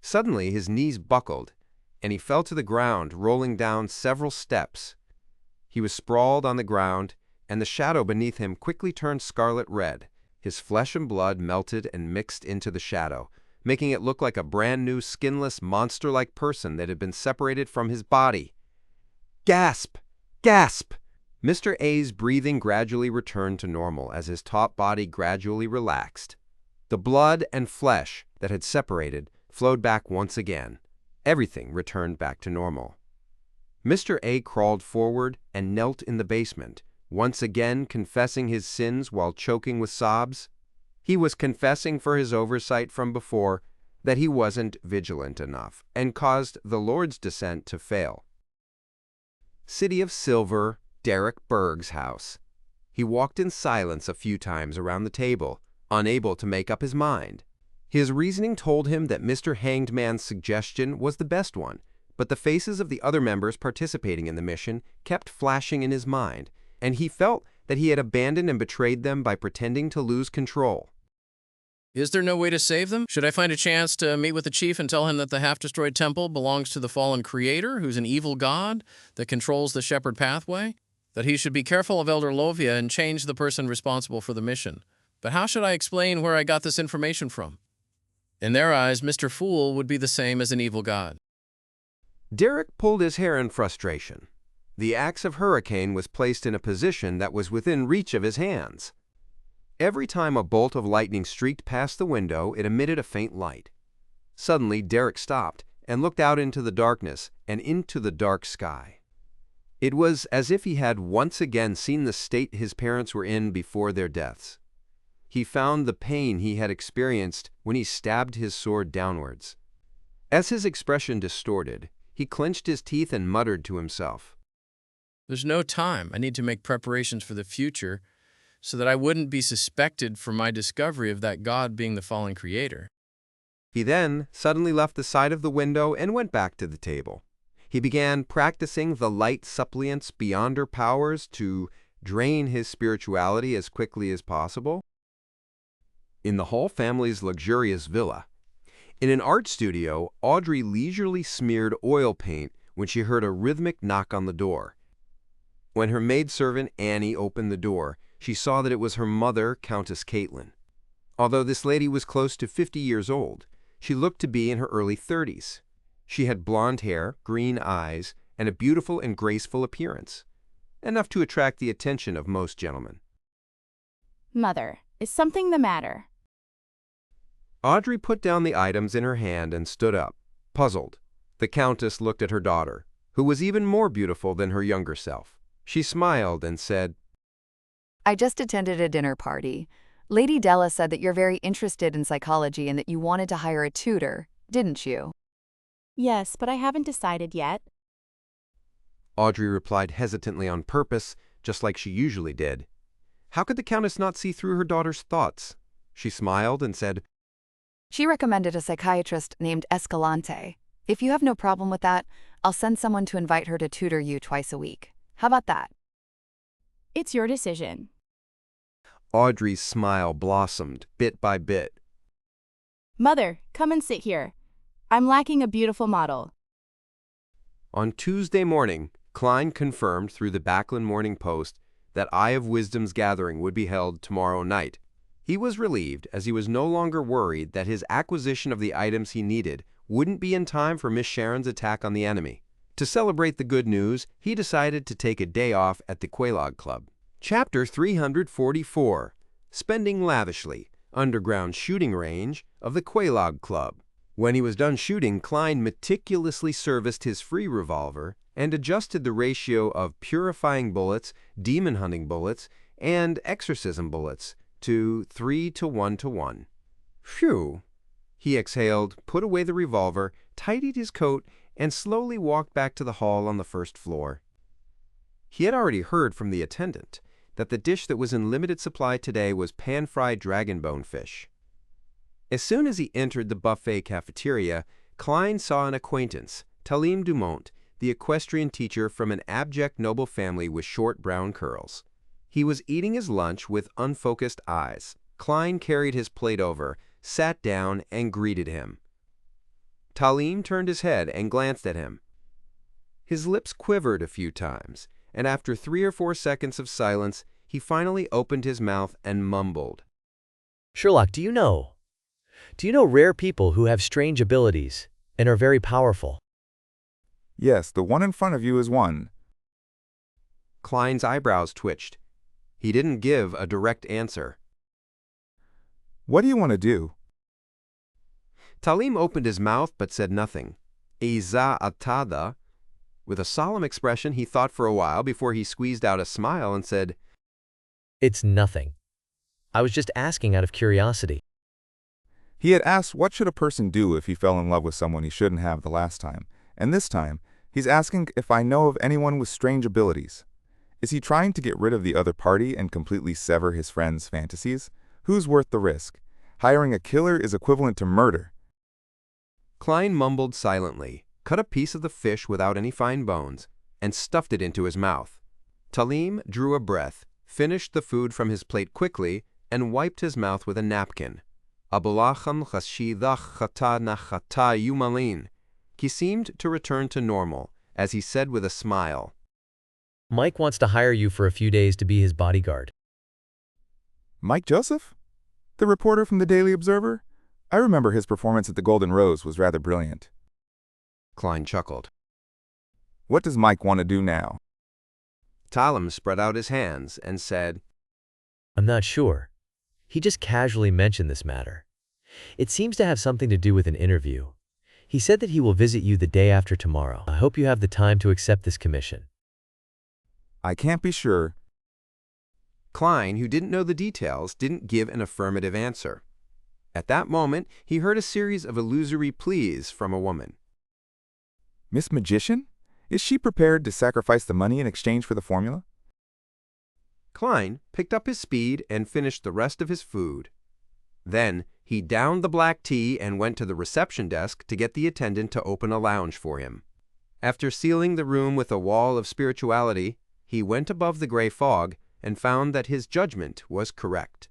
Suddenly, his knees buckled, and he fell to the ground, rolling down several steps. He was sprawled on the ground, and the shadow beneath him quickly turned scarlet red. His flesh and blood melted and mixed into the shadow, making it look like a brand-new, skinless, monster-like person that had been separated from his body. Gasp! Gasp! Mr. A's breathing gradually returned to normal as his taut body gradually relaxed. The blood and flesh that had separated flowed back once again. Everything returned back to normal. Mr. A crawled forward and knelt in the basement, once again confessing his sins while choking with sobs. He was confessing for his oversight from before, that he wasn't vigilant enough and caused the Lord's descent to fail. City of Silver, Derek Berg's house. He walked in silence a few times around the table, unable to make up his mind. His reasoning told him that Mr. Hanged Man's suggestion was the best one, but the faces of the other members participating in the mission kept flashing in his mind, and he felt that he had abandoned and betrayed them by pretending to lose control. Is there no way to save them? Should I find a chance to meet with the chief and tell him that the half-destroyed temple belongs to the fallen creator, who's an evil god that controls the shepherd pathway? That he should be careful of Elder Lovia and change the person responsible for the mission. But how should I explain where I got this information from? In their eyes, Mr. Fool would be the same as an evil god. Derek pulled his hair in frustration. The axe of Hurricane was placed in a position that was within reach of his hands. Every time a bolt of lightning streaked past the window, it emitted a faint light. Suddenly, Derek stopped and looked out into the darkness and into the dark sky. It was as if he had once again seen the state his parents were in before their deaths. He found the pain he had experienced when he stabbed his sword downwards. As his expression distorted, he clenched his teeth and muttered to himself, There's no time. I need to make preparations for the future so that I wouldn't be suspected for my discovery of that god being the fallen creator. He then suddenly left the side of the window and went back to the table. He began practicing the light suppliant's Beyonder powers to drain his spirituality as quickly as possible. In the Hall family's luxurious villa, in an art studio, Audrey leisurely smeared oil paint when she heard a rhythmic knock on the door. When her maidservant Annie opened the door, she saw that it was her mother, Countess Caitlin. Although this lady was close to 50 years old, she looked to be in her early 30s. She had blonde hair, green eyes, and a beautiful and graceful appearance, enough to attract the attention of most gentlemen. Mother, is something the matter? Audrey put down the items in her hand and stood up, puzzled. The Countess looked at her daughter, who was even more beautiful than her younger self. She smiled and said, I just attended a dinner party. Lady Della said that you're very interested in psychology and that you wanted to hire a tutor. didn't you? Yes, but I haven't decided yet. Audrey replied hesitantly on purpose, just like she usually did. How could the Countess not see through her daughter's thoughts? She smiled and said, She recommended a psychiatrist named Escalante. If you have no problem with that, I'll send someone to invite her to tutor you twice a week. How about that? It's your decision. Audrey's smile blossomed bit by bit. Mother, come and sit here. I'm lacking a beautiful model. On Tuesday morning, Klein confirmed through the Backlund Morning Post that Eye of Wisdom's gathering would be held tomorrow night. He was relieved, as he was no longer worried that his acquisition of the items he needed wouldn't be in time for Miss Sharon's attack on the enemy. To celebrate the good news, he decided to take a day off at the Quelaag Club. Chapter 344, Spending Lavishly, Underground Shooting Range of the Quelaag Club. When he was done shooting, Klein meticulously serviced his free revolver and adjusted the ratio of purifying bullets, demon hunting bullets, and exorcism bullets to 3:1:1. Phew! He exhaled, put away the revolver, tidied his coat, and slowly walked back to the hall on the first floor. He had already heard from the attendant that the dish that was in limited supply today was pan-fried dragon bone fish. As soon as he entered the buffet cafeteria, Klein saw an acquaintance, Talim Dumont, the equestrian teacher from an abject noble family with short brown curls. He was eating his lunch with unfocused eyes. Klein carried his plate over, sat down, and greeted him. Talim turned his head and glanced at him. His lips quivered a few times, and after 3 or 4 seconds of silence, he finally opened his mouth and mumbled. Sherlock, do you know rare people who have strange abilities and are very powerful? Yes, the one in front of you is one. Klein's eyebrows twitched. He didn't give a direct answer. What do you want to do? Talim opened his mouth but said nothing. Iza atada. With a solemn expression, he thought for a while before he squeezed out a smile and said, It's nothing. I was just asking out of curiosity. He had asked what should a person do if he fell in love with someone he shouldn't have the last time, and this time, he's asking if I know of anyone with strange abilities. Is he trying to get rid of the other party and completely sever his friend's fantasies? Who's worth the risk? Hiring a killer is equivalent to murder. Klein mumbled silently, cut a piece of the fish without any fine bones, and stuffed it into his mouth. Talim drew a breath, finished the food from his plate quickly, and wiped his mouth with a napkin. Abulachan chashidach chata nachata yumalin. He seemed to return to normal, as he said with a smile, Mike wants to hire you for a few days to be his bodyguard. Mike Joseph? The reporter from the Daily Observer? I remember his performance at the Golden Rose was rather brilliant. Klein chuckled. What does Mike want to do now? Talim spread out his hands and said, I'm not sure. He just casually mentioned this matter. It seems to have something to do with an interview. He said that he will visit you the day after tomorrow. I hope you have the time to accept this commission. I can't be sure. Klein, who didn't know the details, didn't give an affirmative answer. At that moment, he heard a series of illusory pleas from a woman. Miss Magician? Is she prepared to sacrifice the money in exchange for the formula? Klein picked up his speed and finished the rest of his food. Then, he downed the black tea and went to the reception desk to get the attendant to open a lounge for him. After sealing the room with a wall of spirituality, he went above the gray fog and found that his judgment was correct.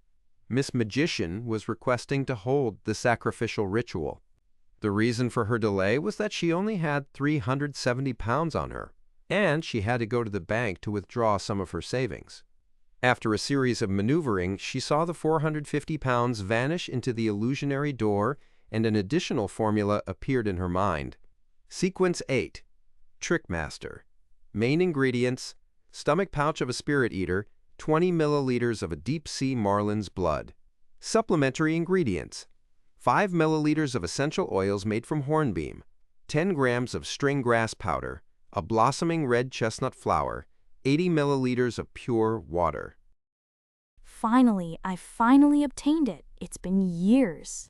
Miss Magician was requesting to hold the sacrificial ritual. The reason for her delay was that she only had 370 pounds on her, and she had to go to the bank to withdraw some of her savings. After a series of maneuvering, she saw the 450 pounds vanish into the illusionary door, and an additional formula appeared in her mind. Sequence 8. Trickmaster. Main ingredients: stomach pouch of a spirit eater, 20 milliliters of a deep-sea marlin's blood. Supplementary ingredients: 5 milliliters of essential oils made from hornbeam, 10 grams of string grass powder, a blossoming red chestnut flower, 80 milliliters of pure water. I finally obtained it. It's been years.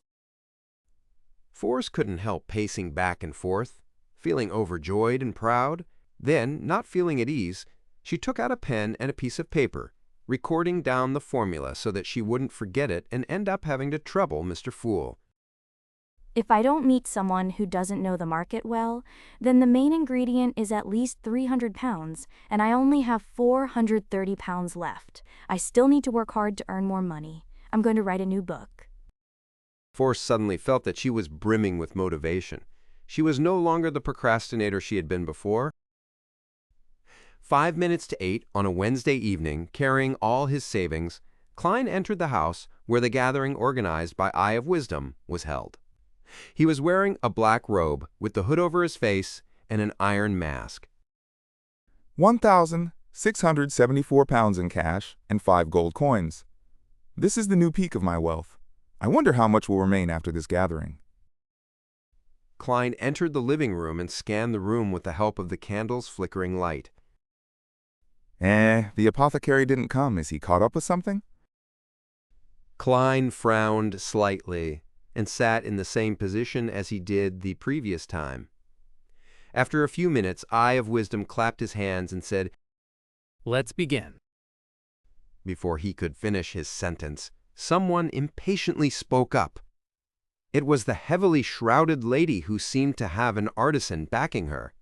Forrest couldn't help pacing back and forth, feeling overjoyed and proud. Then, not feeling at ease, she took out a pen and a piece of paper, recording down the formula so that she wouldn't forget it and end up having to trouble Mr. Fool. If I don't meet someone who doesn't know the market well, then the main ingredient is at least 300 pounds, and I only have 430 pounds left. I still need to work hard to earn more money. I'm going to write a new book. Forrest suddenly felt that she was brimming with motivation. She was no longer the procrastinator she had been before. 5 minutes to 8 on a Wednesday evening, carrying all his savings, Klein entered the house where the gathering organized by Eye of Wisdom was held. He was wearing a black robe with the hood over his face and an iron mask. 1,674 pounds in cash and 5 gold coins. This is the new peak of my wealth. I wonder how much will remain after this gathering. Klein entered the living room and scanned the room with the help of the candle's flickering light. The apothecary didn't come. Is he caught up with something? Klein frowned slightly and sat in the same position as he did the previous time. After a few minutes, Eye of Wisdom clapped his hands and said, "Let's begin." Before he could finish his sentence, someone impatiently spoke up. It was the heavily shrouded lady who seemed to have an artisan backing her.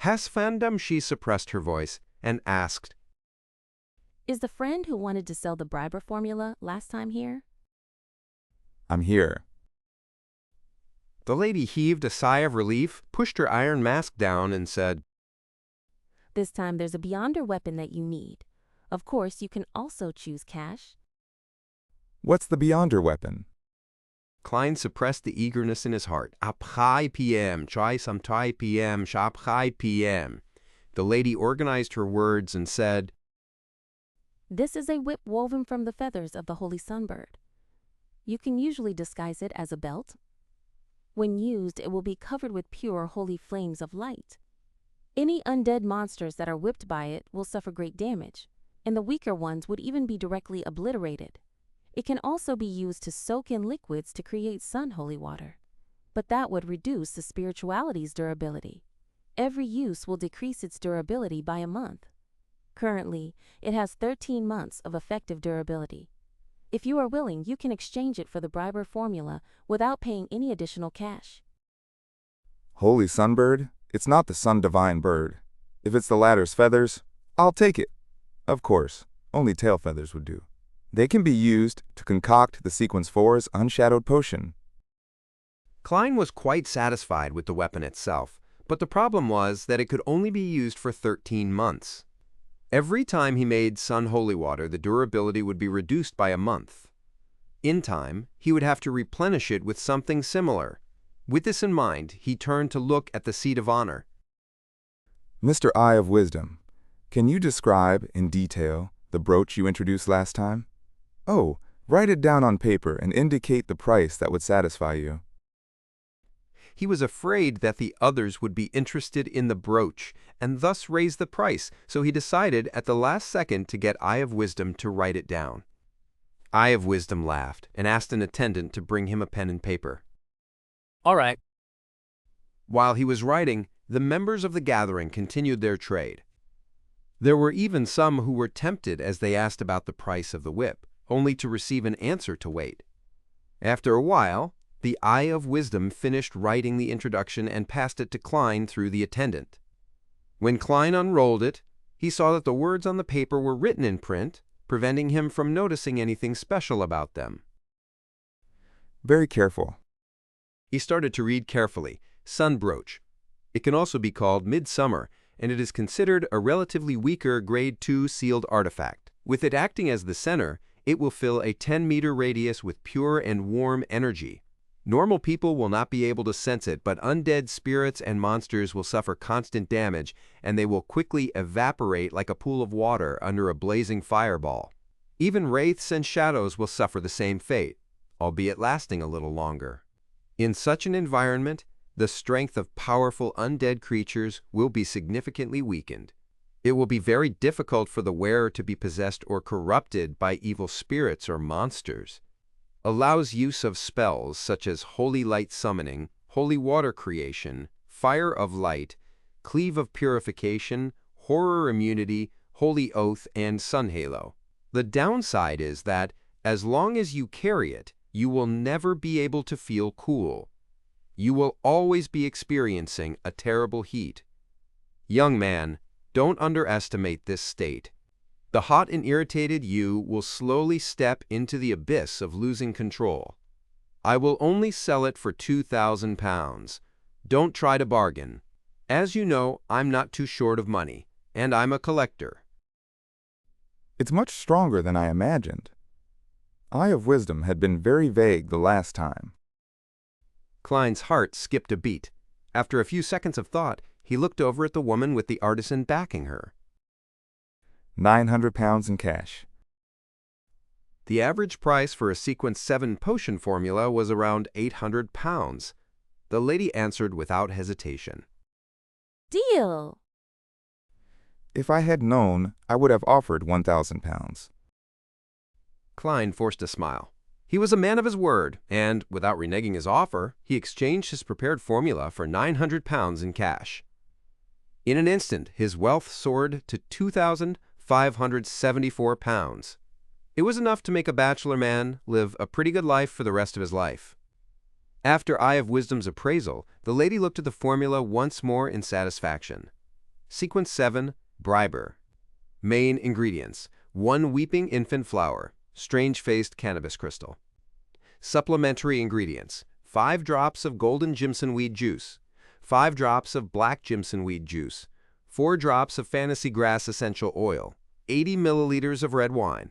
Hasfandom, she suppressed her voice and asked, "Is the friend who wanted to sell the briber formula last time here?" I'm here. The lady heaved a sigh of relief, pushed her iron mask down, and said, "This time there's a Beyonder weapon that you need. Of course, you can also choose cash." What's the Beyonder weapon? Klein suppressed the eagerness in his heart. Up high PM, try some tie PM, shop high PM. The lady organized her words and said, "This is a whip woven from the feathers of the holy sunbird. You can usually disguise it as a belt. When used, it will be covered with pure holy flames of light. Any undead monsters that are whipped by it will suffer great damage, and the weaker ones would even be directly obliterated. It can also be used to soak in liquids to create sun holy water, but that would reduce the spirituality's durability. Every use will decrease its durability by a month. Currently, it has 13 months of effective durability. If you are willing, you can exchange it for the briber formula without paying any additional cash." Holy sunbird? It's not the sun divine bird. If it's the latter's feathers, I'll take it. Of course, only tail feathers would do. They can be used to concoct the Sequence 4's unshadowed potion. Klein was quite satisfied with the weapon itself, but the problem was that it could only be used for 13 months. Every time he made sun holy water, the durability would be reduced by a month. In time, he would have to replenish it with something similar. With this in mind, he turned to look at the seat of honor. Mr. Eye of Wisdom, can you describe in detail the brooch you introduced last time? Oh, write it down on paper and indicate the price that would satisfy you. He was afraid that the others would be interested in the brooch and thus raise the price, so he decided at the last second to get Eye of Wisdom to write it down. Eye of Wisdom laughed and asked an attendant to bring him a pen and paper. All right. While he was writing, the members of the gathering continued their trade. There were even some who were tempted as they asked about the price of the whip, only to receive an answer to wait. After a while, the Eye of Wisdom finished writing the introduction and passed it to Klein through the attendant. When Klein unrolled it, he saw that the words on the paper were written in print, preventing him from noticing anything special about them. Very careful. He started to read carefully, Sun Brooch. It can also be called Midsummer, and it is considered a relatively weaker Grade 2 sealed artifact. With it acting as the center, it will fill a 10-meter radius with pure and warm energy. Normal people will not be able to sense it, but undead spirits and monsters will suffer constant damage, and they will quickly evaporate like a pool of water under a blazing fireball. Even wraiths and shadows will suffer the same fate, albeit lasting a little longer. In such an environment, the strength of powerful undead creatures will be significantly weakened. It will be very difficult for the wearer to be possessed or corrupted by evil spirits or monsters. allows use of spells such as Holy Light Summoning, Holy Water Creation, Fire of Light, Cleave of Purification, Horror Immunity, Holy Oath, and Sun Halo. The downside is that, as long as you carry it, you will never be able to feel cool. You will always be experiencing a terrible heat. Young man, don't underestimate this state. The hot and irritated you will slowly step into the abyss of losing control. I will only sell it for £2,000. Don't try to bargain. As you know, I'm not too short of money, and I'm a collector. It's much stronger than I imagined. Eye of Wisdom had been very vague the last time. Klein's heart skipped a beat. After a few seconds of thought, he looked over at the woman with the artisan backing her. £900 in cash. The average price for a Sequence 7 potion formula was around £800. The lady answered without hesitation. Deal! If I had known, I would have offered £1,000. Klein forced a smile. He was a man of his word, and, without reneging his offer, he exchanged his prepared formula for £900 in cash. In an instant, his wealth soared to £2,574. It was enough to make a bachelor man live a pretty good life for the rest of his life. After Eye of Wisdom's appraisal, the lady looked at the formula once more in satisfaction. Sequence 7, Briber. Main ingredients: 1 weeping infant flower, strange-faced cannabis crystal. Supplementary ingredients: 5 drops of golden Jimson weed juice, 5 drops of black Jimson weed juice, 4 drops of fantasy grass essential oil, 80 milliliters of red wine.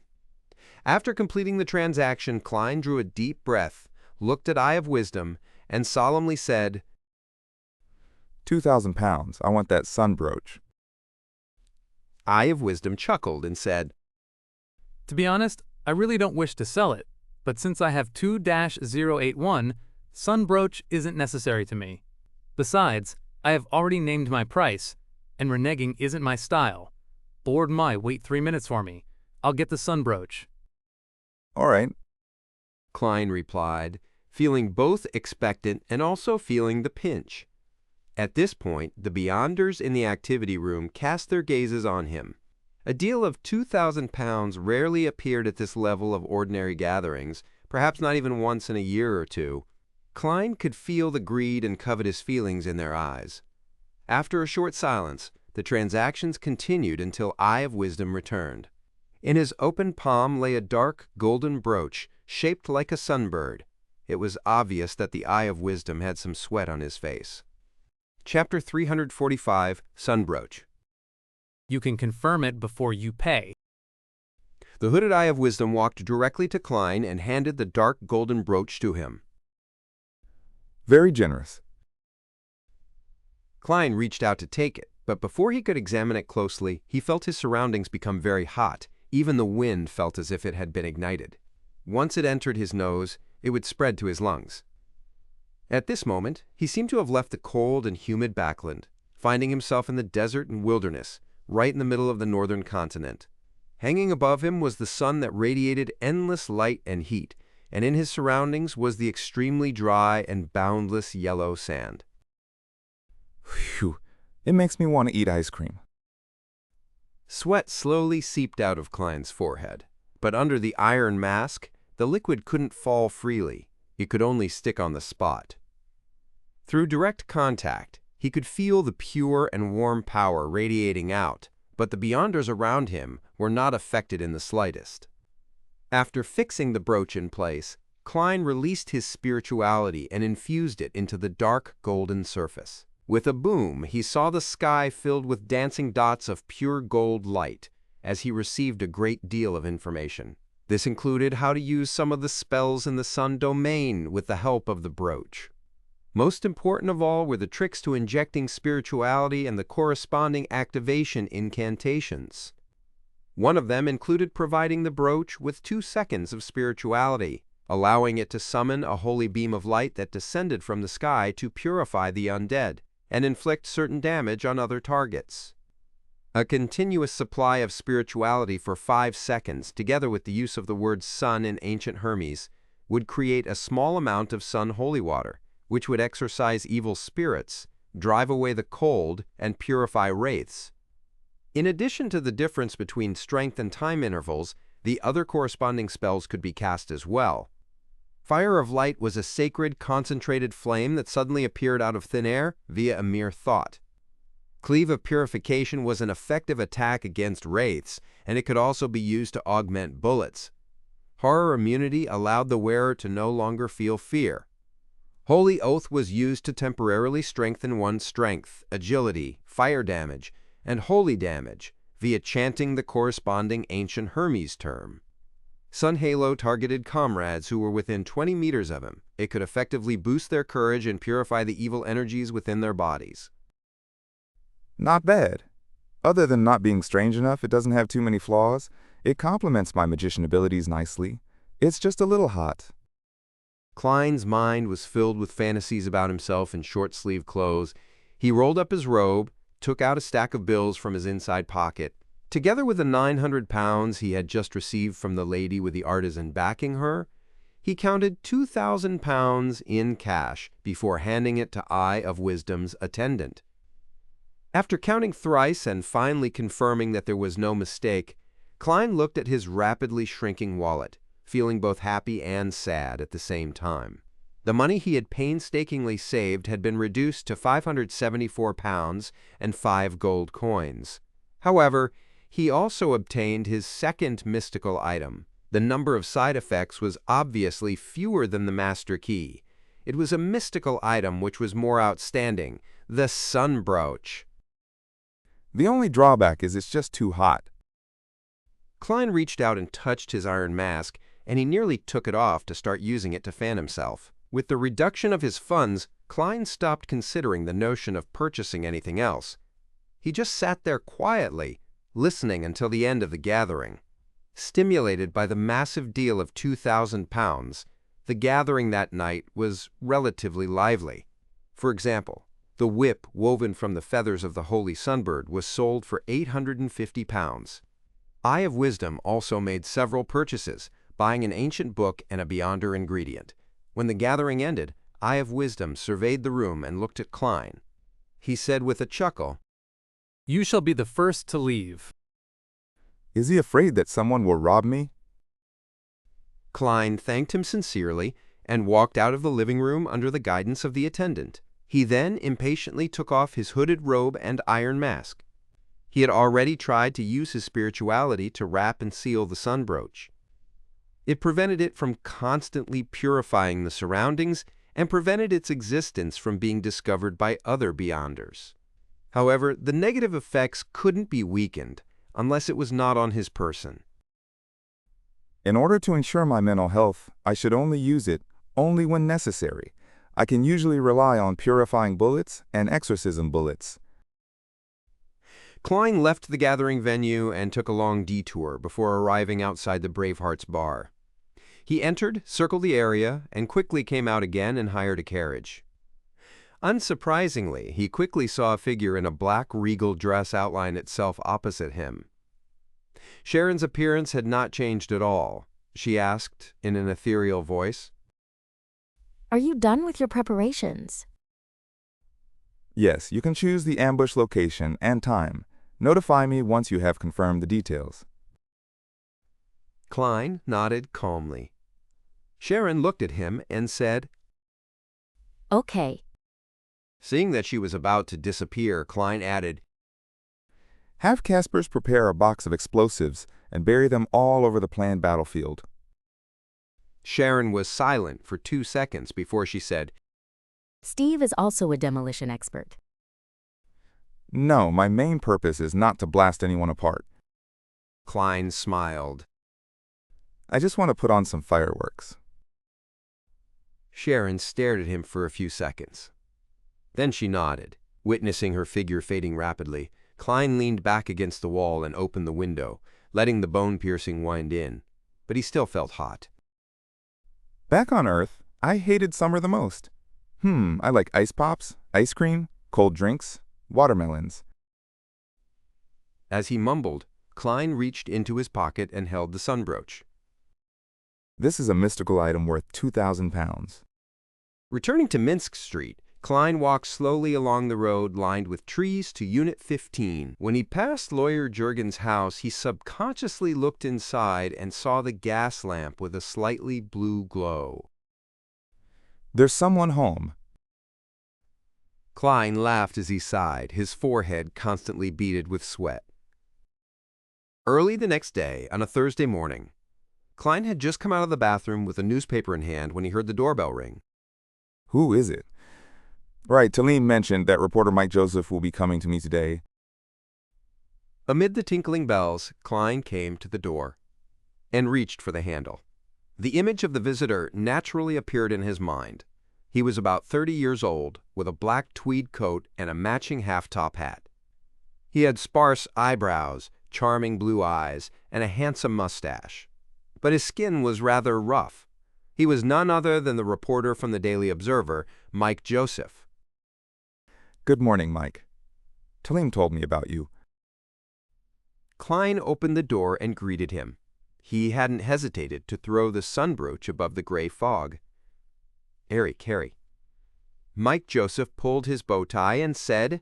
After completing the transaction, Klein drew a deep breath, looked at Eye of Wisdom, and solemnly said, £2,000. I want that Sun Brooch. Eye of Wisdom chuckled and said, To be honest, I really don't wish to sell it, but since I have 2-081, Sun Brooch isn't necessary to me. Besides, I have already named my price, and reneging isn't my style. Lord my, wait 3 minutes for me. I'll get the Sun Brooch. All right. Klein replied, feeling both expectant and also feeling the pinch. At this point, the Beyonders in the activity room cast their gazes on him. A deal of £2,000 rarely appeared at this level of ordinary gatherings, perhaps not even once in a year or two. Klein could feel the greed and covetous feelings in their eyes. After a short silence, the transactions continued until Eye of Wisdom returned. In his open palm lay a dark golden brooch shaped like a sunbird. It was obvious that the Eye of Wisdom had some sweat on his face. Chapter 345, Sun Brooch. You can confirm it before you pay. The hooded Eye of Wisdom walked directly to Klein and handed the dark golden brooch to him. Very generous. Klein reached out to take it, but before he could examine it closely, he felt his surroundings become very hot. Even the wind felt as if it had been ignited. Once it entered his nose, it would spread to his lungs. At this moment, he seemed to have left the cold and humid backland, finding himself in the desert and wilderness, right in the middle of the northern continent. Hanging above him was the sun that radiated endless light and heat, and in his surroundings was the extremely dry and boundless yellow sand. Phew, it makes me want to eat ice cream. Sweat slowly seeped out of Klein's forehead, but under the iron mask, the liquid couldn't fall freely. It could only stick on the spot. Through direct contact, he could feel the pure and warm power radiating out, but the Beyonders around him were not affected in the slightest. After fixing the brooch in place, Klein released his spirituality and infused it into the dark golden surface. With a boom, he saw the sky filled with dancing dots of pure gold light as he received a great deal of information. This included how to use some of the spells in the Sun domain with the help of the brooch. Most important of all were the tricks to injecting spirituality and the corresponding activation incantations. One of them included providing the brooch with 2 seconds of spirituality, allowing it to summon a holy beam of light that descended from the sky to purify the undead and inflict certain damage on other targets. A continuous supply of spirituality for 5 seconds, together with the use of the word sun in ancient Hermes, would create a small amount of sun holy water, which would exorcise evil spirits, drive away the cold, and purify wraiths. In addition to the difference between strength and time intervals, the other corresponding spells could be cast as well. Fire of Light was a sacred, concentrated flame that suddenly appeared out of thin air via a mere thought. Cleave of Purification was an effective attack against wraiths, and it could also be used to augment bullets. Horror Immunity allowed the wearer to no longer feel fear. Holy Oath was used to temporarily strengthen one's strength, agility, fire damage, and holy damage via chanting the corresponding ancient Hermes term. Sun Halo targeted comrades who were within 20 meters of him. It could effectively boost their courage and purify the evil energies within their bodies. Not bad. Other than not being strange enough, it doesn't have too many flaws. It complements my magician abilities nicely. It's just a little hot. Klein's mind was filled with fantasies about himself in short-sleeved clothes. He rolled up his robe, took out a stack of bills from his inside pocket. Together with the 900 pounds he had just received from the lady with the artisan backing her, he counted 2,000 pounds in cash before handing it to Eye of Wisdom's attendant. After counting thrice and finally confirming that there was no mistake, Klein looked at his rapidly shrinking wallet, feeling both happy and sad at the same time. The money he had painstakingly saved had been reduced to 574 pounds and 5 gold coins. However, he also obtained his second mystical item. The number of side effects was obviously fewer than the master key. It was a mystical item which was more outstanding, the Sun Brooch. The only drawback is it's just too hot. Klein reached out and touched his iron mask, and he nearly took it off to start using it to fan himself. With the reduction of his funds, Klein stopped considering the notion of purchasing anything else. He just sat there quietly, listening until the end of the gathering. Stimulated by the massive deal of 2,000 pounds, the gathering that night was relatively lively. For example, the whip woven from the feathers of the holy sunbird was sold for 850 pounds. Eye of Wisdom also made several purchases, buying an ancient book and a Beyonder ingredient. When the gathering ended, Eye of Wisdom surveyed the room and looked at Klein. He said with a chuckle, You shall be the first to leave. Is he afraid that someone will rob me? Klein thanked him sincerely and walked out of the living room under the guidance of the attendant. He then impatiently took off his hooded robe and iron mask. He had already tried to use his spirituality to wrap and seal the sun brooch. It prevented it from constantly purifying the surroundings and prevented its existence from being discovered by other Beyonders. However, the negative effects couldn't be weakened unless it was not on his person. In order to ensure my mental health, I should only use it only when necessary. I can usually rely on purifying bullets and exorcism bullets. Klein left the gathering venue and took a long detour before arriving outside the Bravehearts bar. He entered, circled the area, and quickly came out again and hired a carriage. Unsurprisingly, he quickly saw a figure in a black regal dress outline itself opposite him. Sharon's appearance had not changed at all. She asked in an ethereal voice, Are you done with your preparations? Yes, you can choose the ambush location and time. Notify me once you have confirmed the details. Klein nodded calmly. Sharon looked at him and said, Okay. Seeing that she was about to disappear, Klein added, Have Caspers prepare a box of explosives and bury them all over the planned battlefield. Sharon was silent for 2 seconds before she said, Steve is also a demolition expert. No, my main purpose is not to blast anyone apart. Klein smiled. I just want to put on some fireworks. Sharon stared at him for a few seconds. Then she nodded. Witnessing her figure fading rapidly, Klein leaned back against the wall and opened the window, letting the bone-piercing wind in. But he still felt hot. Back on Earth, I hated summer the most. I like ice pops, ice cream, cold drinks, watermelons. As he mumbled, Klein reached into his pocket and held the sun brooch. This is a mystical item worth 2,000 pounds. Returning to Minsk Street, Klein walked slowly along the road lined with trees to Unit 15. When he passed Lawyer Jurgen's house, he subconsciously looked inside and saw the gas lamp with a slightly blue glow. There's someone home. Klein laughed as he sighed, his forehead constantly beaded with sweat. Early the next day, on a Thursday morning, Klein had just come out of the bathroom with a newspaper in hand when he heard the doorbell ring. Who is it? Right, Talim mentioned that reporter Mike Joseph will be coming to me today. Amid the tinkling bells, Klein came to the door and reached for the handle. The image of the visitor naturally appeared in his mind. He was about 30 years old, with a black tweed coat and a matching half-top hat. He had sparse eyebrows, charming blue eyes, and a handsome mustache. But his skin was rather rough. He was none other than the reporter from the Daily Observer, Mike Joseph. Good morning, Mike. Talim told me about you. Klein opened the door and greeted him. He hadn't hesitated to throw the Sun Brooch above the gray fog. Carry. Mike Joseph pulled his bow tie and said,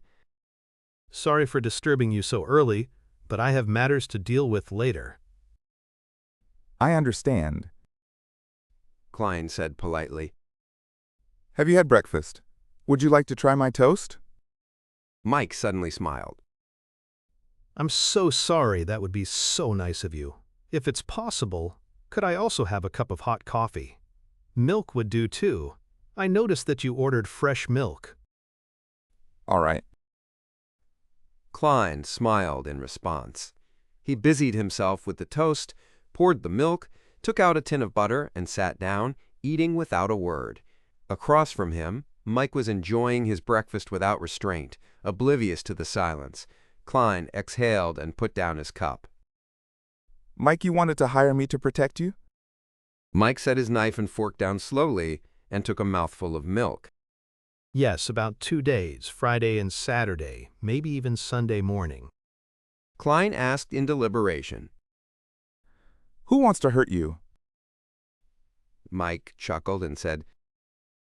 Sorry for disturbing you so early, but I have matters to deal with later. I understand. Klein said politely. Have you had breakfast? Would you like to try my toast? Mike suddenly smiled. I'm so sorry, that would be so nice of you. If it's possible, could I also have a cup of hot coffee? Milk would do too. I noticed that you ordered fresh milk. All right. Klein smiled in response. He busied himself with the toast, poured the milk, took out a tin of butter, and sat down, eating without a word. Across from him, Mike was enjoying his breakfast without restraint, oblivious to the silence. Klein exhaled and put down his cup. Mike, you wanted to hire me to protect you? Mike set his knife and fork down slowly and took a mouthful of milk. Yes, about 2 days, Friday and Saturday, maybe even Sunday morning. Klein asked in deliberation. Who wants to hurt you? Mike chuckled and said,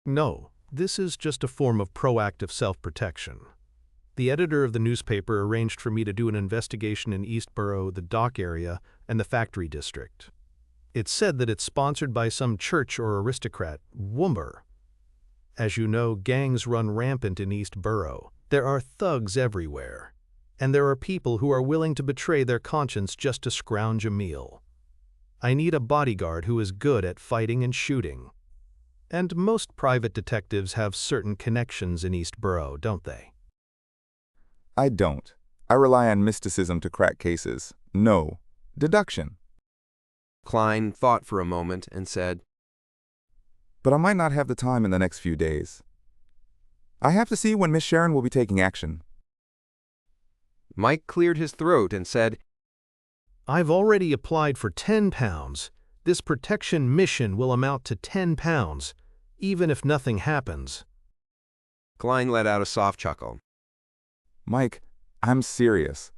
No, this is just a form of proactive self-protection. The editor of the newspaper arranged for me to do an investigation in Eastborough, the dock area, and the factory district. It's said that it's sponsored by some church or aristocrat, Woomber. As you know, gangs run rampant in Eastborough. There are thugs everywhere. And there are people who are willing to betray their conscience just to scrounge a meal. I need a bodyguard who is good at fighting and shooting. And most private detectives have certain connections in Eastborough, don't they? I don't. I rely on mysticism to crack cases. No. Deduction. Klein thought for a moment and said, But I might not have the time in the next few days. I have to see when Miss Sharon will be taking action. Mike cleared his throat and said, I've already applied for 10 pounds. This protection mission will amount to 10 pounds, even if nothing happens. Klein let out a soft chuckle. Mike, I'm serious.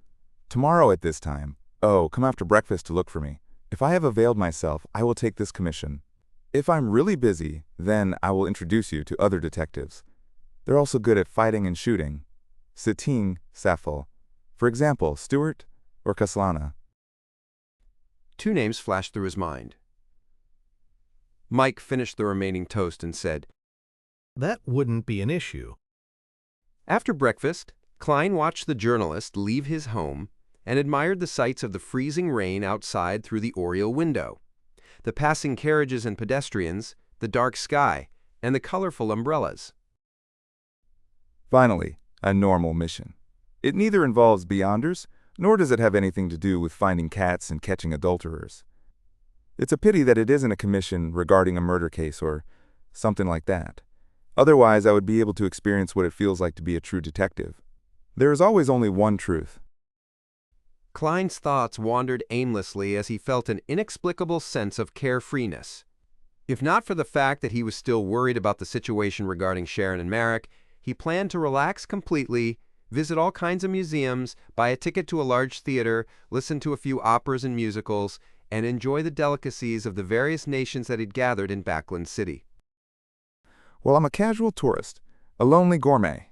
Tomorrow at this time. Oh, come after breakfast to look for me. If I have availed myself, I will take this commission. If I'm really busy, then I will introduce you to other detectives. They're also good at fighting and shooting. Siting, Safel. For example, Stewart or Kaslana. 2 names flashed through his mind. Mike finished the remaining toast and said, That wouldn't be an issue. After breakfast, Klein watched the journalist leave his home and admired the sights of the freezing rain outside through the oriel window, the passing carriages and pedestrians, the dark sky, and the colorful umbrellas. Finally, a normal mission. It neither involves beyonders, nor does it have anything to do with finding cats and catching adulterers. It's a pity that it isn't a commission regarding a murder case or something like that. Otherwise, I would be able to experience what it feels like to be a true detective. There is always only one truth. Klein's thoughts wandered aimlessly as he felt an inexplicable sense of carefreeness. If not for the fact that he was still worried about the situation regarding Sharon and Merrick, he planned to relax completely, visit all kinds of museums, buy a ticket to a large theater, listen to a few operas and musicals, and enjoy the delicacies of the various nations that he'd gathered in Backland City. Well, I'm a casual tourist, a lonely gourmet.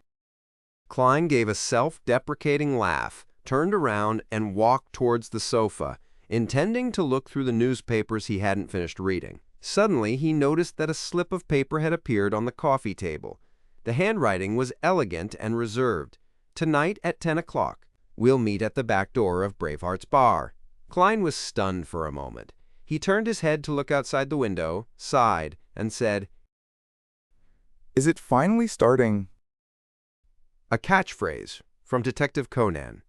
Klein gave a self-deprecating laugh, turned around, and walked towards the sofa, intending to look through the newspapers he hadn't finished reading. Suddenly, he noticed that a slip of paper had appeared on the coffee table. The handwriting was elegant and reserved. "Tonight at 10 o'clock. We'll meet at the back door of Braveheart's Bar." Klein was stunned for a moment. He turned his head to look outside the window, sighed, and said, Is it finally starting? "A catchphrase from Detective Conan."